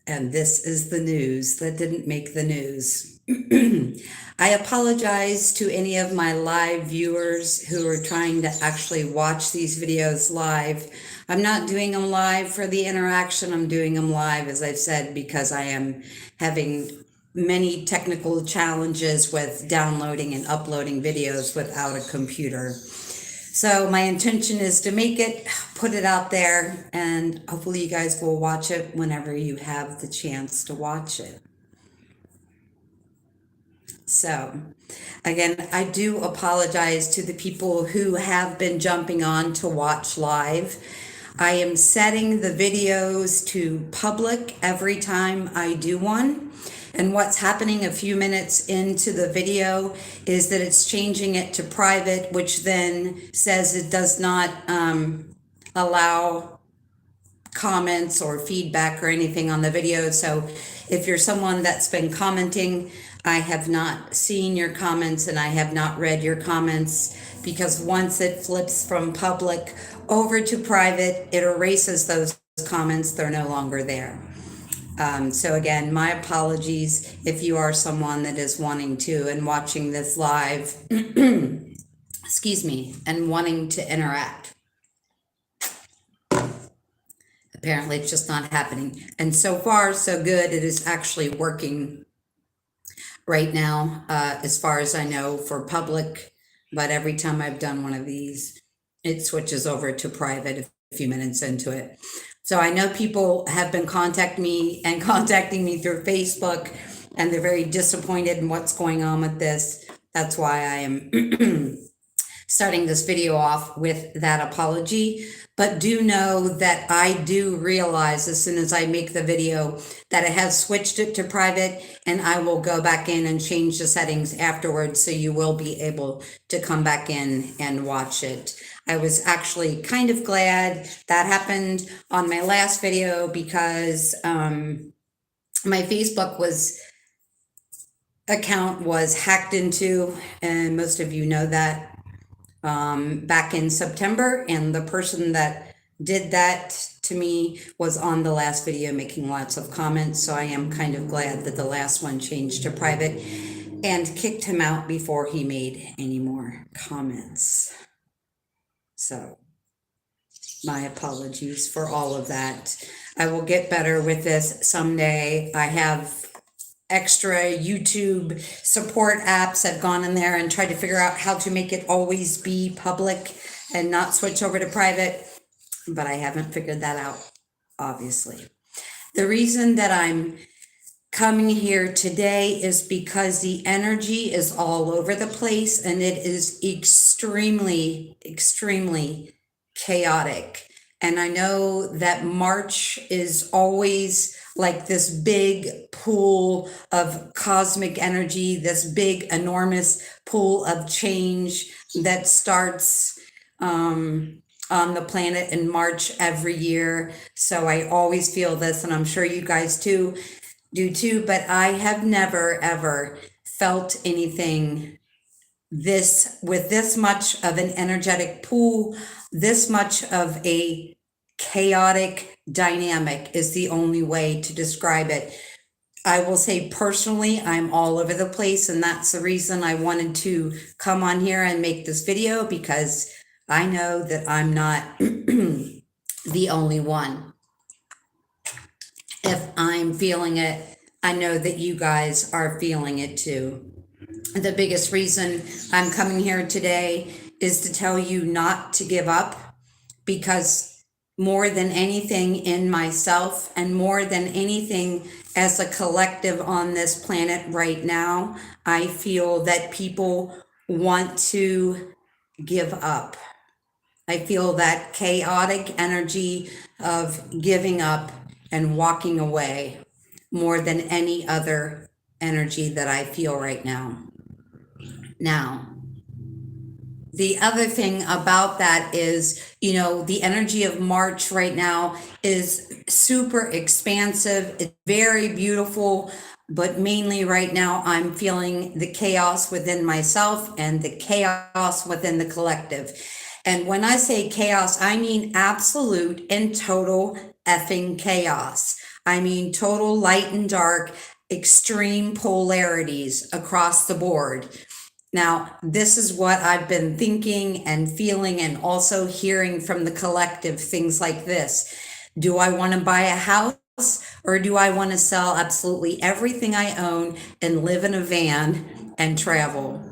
And this is the news that didn't make the news. I apologize to any of my live viewers who are trying to actually watch these videos live. I'm not doing them live for the interaction. I'm doing them live, as I've said, because I am having many technical challenges with downloading and uploading videos without a computer. So my intention is to make it, put it out there, and hopefully you guys will watch it whenever you have the chance to watch it. So again, I do apologize to the people who have been jumping on to watch live. I am setting the videos to public every time I do one. And what's happening a few minutes into the video is that it's changing it to private, which then says it does not allow comments or feedback or anything on the video. So if you're someone that's been commenting, I have not seen your comments and I have not read your comments, because once it flips from public over to private, it erases those comments. They're no longer there. So again, my apologies if you are someone that is wanting to and watching this live, excuse me, and wanting to interact. Apparently it's just not happening. And so far, so good. It is actually working right now, as far as I know, for public. But every time I've done one of these, it switches over to private a few minutes into it. So I know people have been contacting me through Facebook, and they're very disappointed in what's going on with this. That's why I am starting this video off with that apology. But do know that I do realize as soon as I make the video that it has switched it to private, and I will go back in and change the settings afterwards, so you will be able to come back in and watch it. I was actually kind of glad that happened on my last video, because my Facebook account was hacked into, and most of you know that, back in September, and the person that did that to me was on the last video making lots of comments. So I am kind of glad that the last one changed to private and kicked him out before he made any more comments. So my apologies for all of that. I will get better with this someday. I have extra YouTube support apps. I've gone in there and tried to figure out how to make it always be public and not switch over to private, but I haven't figured that out, obviously. The reason that I'm coming here today is because the energy is all over the place, and it is extremely, extremely chaotic. And I know that March is always like this big pool of cosmic energy, this big, enormous pool of change that starts on the planet in March every year. So I always feel this, and I'm sure you guys do too, but I have never, ever felt anything with this much of an energetic pool, this much of a chaotic dynamic is the only way to describe it. I will say personally, I'm all over the place, and that's the reason I wanted to come on here and make this video, because I know that I'm not the only one. If I'm feeling it, I know that you guys are feeling it too. The biggest reason I'm coming here today is to tell you not to give up, because more than anything in myself, and more than anything as a collective on this planet right now, I feel that people want to give up. I feel that chaotic energy of giving up and walking away more than any other energy that I feel right now. Now, the other thing about that is, the energy of March right now is super expansive. It's very beautiful, but mainly right now I'm feeling the chaos within myself and the chaos within the collective. And when I say chaos, I mean absolute and total effing chaos. I mean, total light and dark, extreme polarities across the board. Now, this is what I've been thinking and feeling and also hearing from the collective, things like this. Do I want to buy a house or do I want to sell absolutely everything I own and live in a van and travel?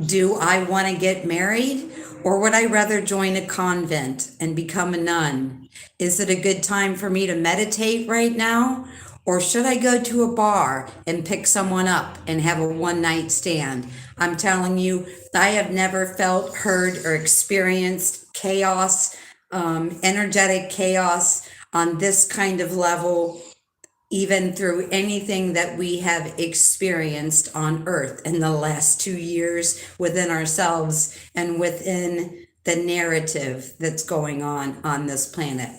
Do I want to get married or would I rather join a convent and become a nun? Is it a good time for me to meditate right now? Or should I go to a bar and pick someone up and have a one night stand? I'm telling you, I have never felt, heard, or experienced chaos, energetic chaos on this kind of level, even through anything that we have experienced on Earth in the last 2 years within ourselves and within the narrative that's going on this planet.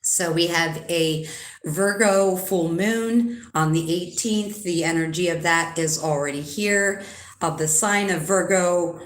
So we have a Virgo full moon on the 18th. The energy of that is already here. The sign of Virgo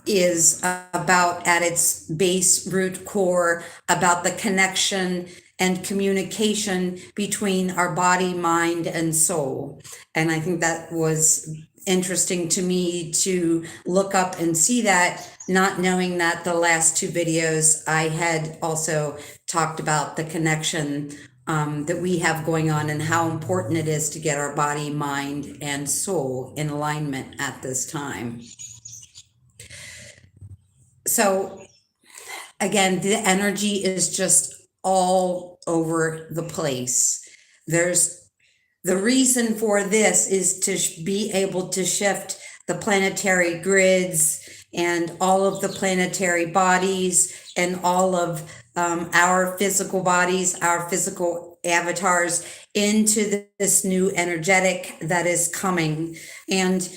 is about, at its base root core, about the connection and communication between our body, mind, and soul. And I think that was interesting to me to look up and see that, not knowing that the last two videos I had also talked about the connection that we have going on and how important it is to get our body, mind, and soul in alignment at this time. So again, the energy is just all over the place. The reason for this is to be able to shift the planetary grids and all of the planetary bodies and all of our physical bodies, our physical avatars into this new energetic that is coming. And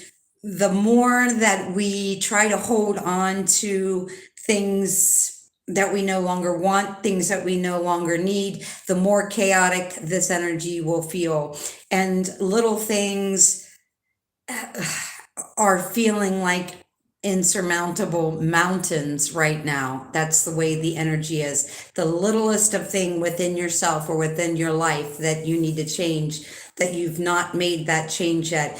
the more that we try to hold on to things that we no longer want, things that we no longer need, the more chaotic this energy will feel. And little things are feeling like insurmountable mountains right now. That's the way the energy is. The littlest of thing within yourself or within your life that you need to change, that you've not made that change yet,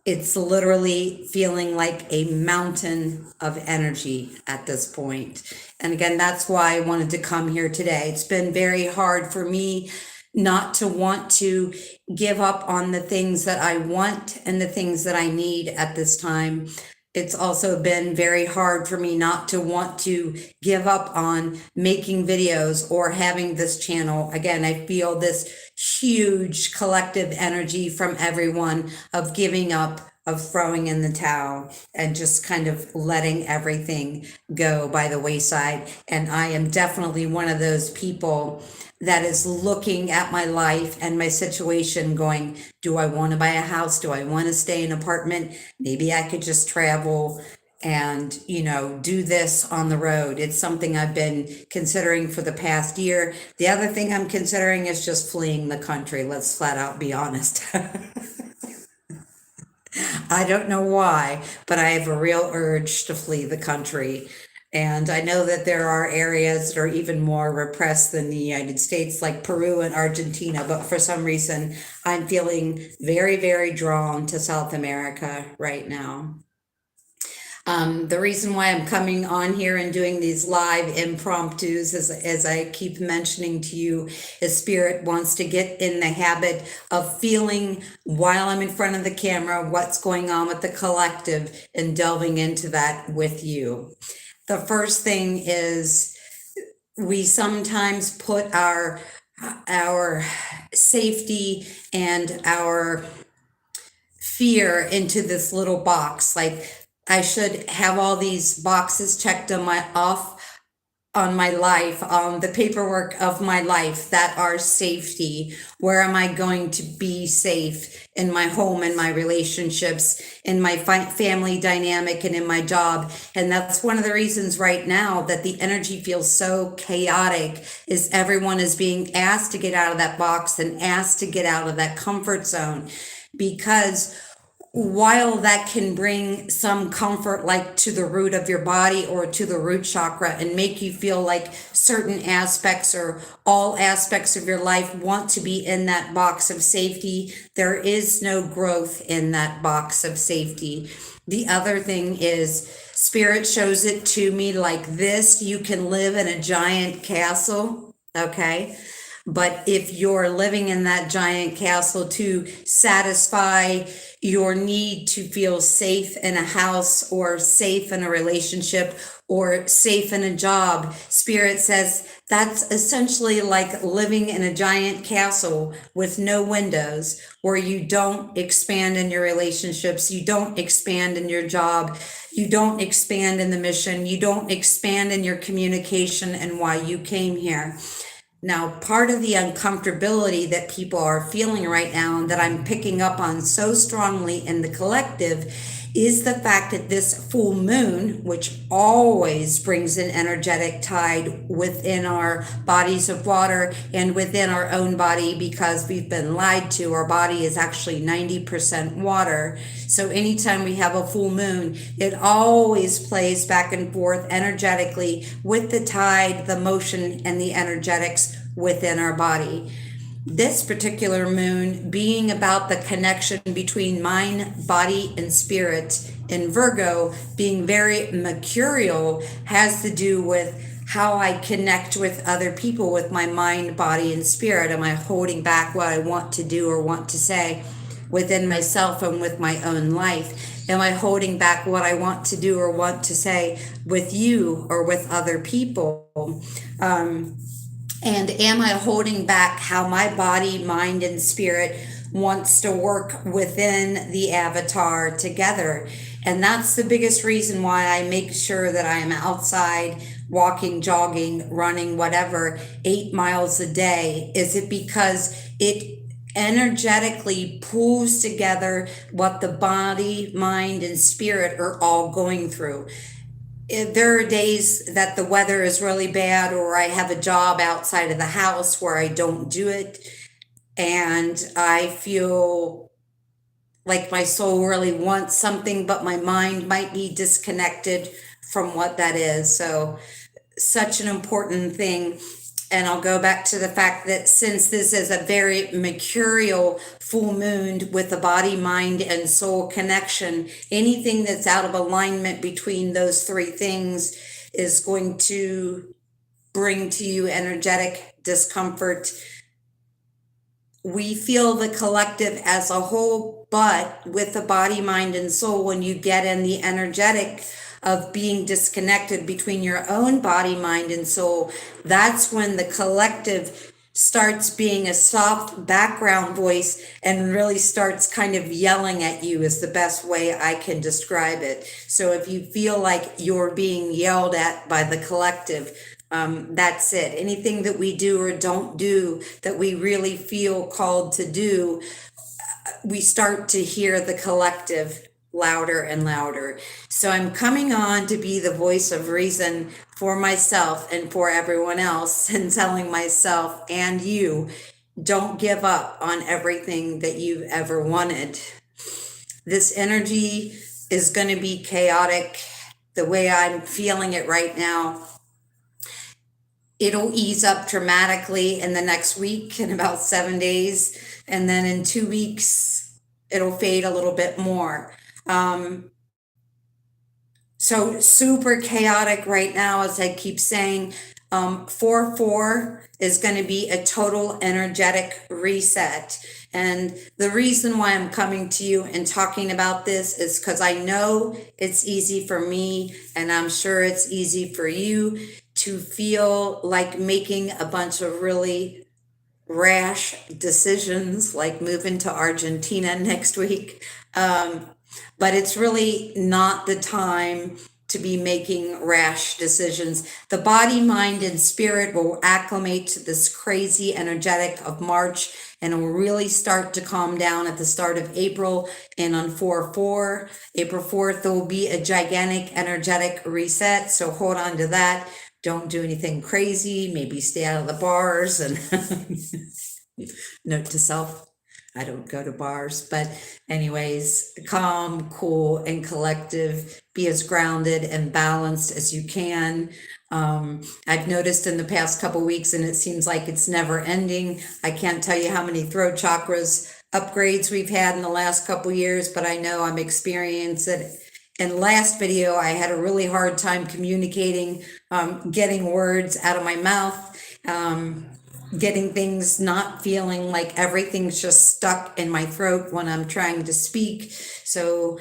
it's literally feeling like a mountain of energy at this point. And again, that's why I wanted to come here today. It's been very hard for me not to want to give up on the things that I want and the things that I need at this time. It's also been very hard for me not to want to give up on making videos or having this channel. Again, I feel this huge collective energy from everyone of giving up, of throwing in the towel and just kind of letting everything go by the wayside. And I am definitely one of those people that is looking at my life and my situation going, do I want to buy a house? Do I want to stay in an apartment? Maybe I could just travel and, do this on the road. It's something I've been considering for the past year. The other thing I'm considering is just fleeing the country. Let's flat out be honest. I don't know why, but I have a real urge to flee the country. And I know that there are areas that are even more repressed than the United States, like Peru and Argentina. But for some reason, I'm feeling very, very drawn to South America right now. The reason why I'm coming on here and doing these live impromptus, as I keep mentioning to you, is Spirit wants to get in the habit of feeling while I'm in front of the camera what's going on with the collective and delving into that with you. The first thing is we sometimes put our safety and our fear into this little box. Like, I should have all these boxes checked on my life, the paperwork of my life that are safety. Where am I going to be safe? In my home, in my relationships, in my family dynamic, and in my job. And that's one of the reasons right now that the energy feels so chaotic, is everyone is being asked to get out of that box and asked to get out of that comfort zone, because while that can bring some comfort, like to the root of your body or to the root chakra, and make you feel like certain aspects or all aspects of your life want to be in that box of safety, there is no growth in that box of safety. The other thing is, Spirit shows it to me like this: you can live in a giant castle, okay? But if you're living in that giant castle to satisfy your need to feel safe in a house or safe in a relationship or safe in a job, Spirit says that's essentially like living in a giant castle with no windows, where you don't expand in your relationships, you don't expand in your job, you don't expand in the mission, you don't expand in your communication and why you came here. Now, part of the uncomfortability that people are feeling right now, and that I'm picking up on so strongly in the collective, is the fact that this full moon, which always brings an energetic tide within our bodies of water and within our own body, because we've been lied to, our body is actually 90% water. So anytime we have a full moon, it always plays back and forth energetically with the tide, the motion, and the energetics within our body. This particular moon being about the connection between mind, body, and spirit in Virgo, being very mercurial, has to do with how I connect with other people with my mind, body, and spirit. Am I holding back what I want to do or want to say within myself and with my own life? Am I holding back what I want to do or want to say with you or with other people? And am I holding back how my body, mind, and spirit wants to work within the avatar together? And that's the biggest reason why I make sure that I am outside walking, jogging, running, whatever, 8 miles a day. Is it because it energetically pulls together what the body, mind, and spirit are all going through? There are days that the weather is really bad, or I have a job outside of the house where I don't do it, and I feel like my soul really wants something, but my mind might be disconnected from what that is. So, such an important thing. And I'll go back to the fact that since this is a very mercurial full moon with the body, mind, and soul connection, anything that's out of alignment between those three things is going to bring to you energetic discomfort. We feel the collective as a whole, but with the body, mind, and soul, when you get in the energetic of being disconnected between your own body, mind, and soul, that's when the collective starts being a soft background voice and really starts kind of yelling at you, is the best way I can describe it. So if you feel like you're being yelled at by the collective, that's it. Anything that we do or don't do that we really feel called to do, we start to hear the collective louder and louder. So I'm coming on to be the voice of reason for myself and for everyone else, and telling myself and you, don't give up on everything that you've ever wanted. This energy is going to be chaotic. The way I'm feeling it right now, it'll ease up dramatically in the next week, in about 7 days, and then in 2 weeks it'll fade a little bit more. So super chaotic right now, as I keep saying. 4/4 is going to be a total energetic reset. And the reason why I'm coming to you and talking about this is because I know it's easy for me, and I'm sure it's easy for you, to feel like making a bunch of really rash decisions, like moving to Argentina next week. But it's really not the time to be making rash decisions. The body, mind, and spirit will acclimate to this crazy energetic of March, and it will really start to calm down at the start of April. And on 4/4, April 4th, there will be a gigantic energetic reset. So hold on to that. Don't do anything crazy. Maybe stay out of the bars. And note to self. I don't go to bars, but anyways, calm, cool, and collective. Be as grounded and balanced as you can. I've noticed in the past couple weeks, and it seems like it's never ending. I can't tell you how many throat chakras upgrades we've had in the last couple years, but I know I'm experiencing it. In last video, I had a really hard time communicating, getting words out of my mouth. Getting things, not feeling like everything's just stuck in my throat when I'm trying to speak. So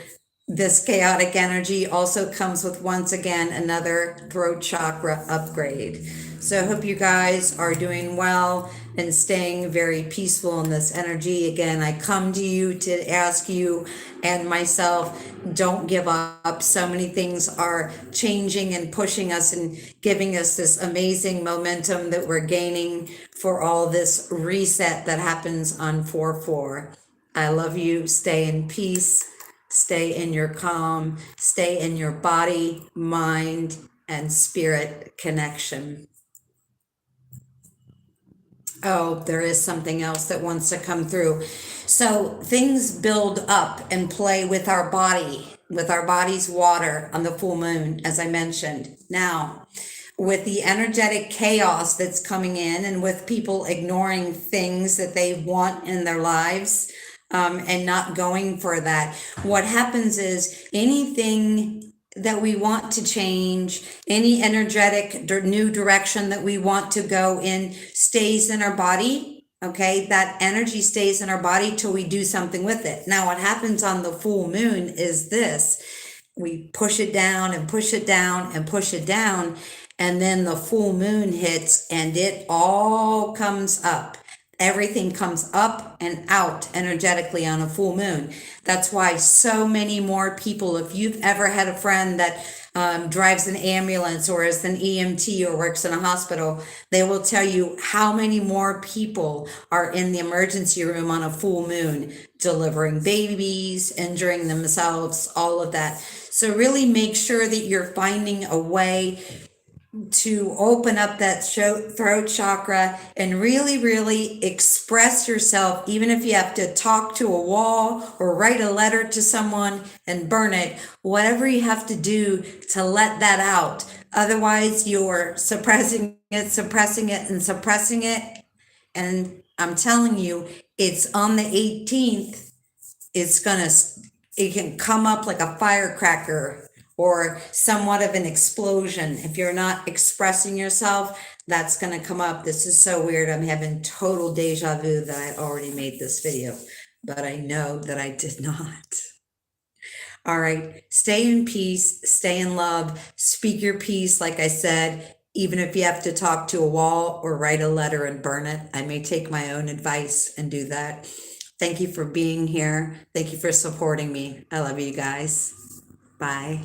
this chaotic energy also comes with, once again, another throat chakra upgrade. So I hope you guys are doing well and staying very peaceful in this energy. Again, I come to you to ask you and myself, don't give up. So many things are changing and pushing us and giving us this amazing momentum that we're gaining for all this reset that happens on 4/4. I love you. Stay in peace. Stay in your calm. Stay in your body, mind, and spirit connection. Oh, there is something else that wants to come through. So things build up and play with our body, with our body's water on the full moon, as I mentioned. Now, with the energetic chaos that's coming in and with people ignoring things that they want in their lives, and not going for that, what happens is anything that we want to change, any energetic new direction that we want to go in, stays in our body. Okay, that energy stays in our body till we do something with it. Now, what happens on the full moon is this: we push it down and push it down and push it down, and then the full moon hits and it all comes up. Everything comes up and out energetically on a full moon. That's why so many more people, if you've ever had a friend that drives an ambulance or is an EMT or works in a hospital, they will tell you how many more people are in the emergency room on a full moon, delivering babies, injuring themselves, all of that. So really make sure that you're finding a way to open up that throat chakra and really, really express yourself, even if you have to talk to a wall or write a letter to someone and burn it, whatever you have to do to let that out. Otherwise, you're suppressing it, suppressing it, and suppressing it. And I'm telling you, it's on the 18th, it can come up like a firecracker or somewhat of an explosion. If you're not expressing yourself, that's going to come up. This is so weird. I'm having total deja vu that I already made this video, but I know that I did not. All right, stay in peace, stay in love, speak your piece, like I said, even if you have to talk to a wall or write a letter and burn it. I may take my own advice and do that. Thank you for being here. Thank you for supporting me. I love you guys. Bye.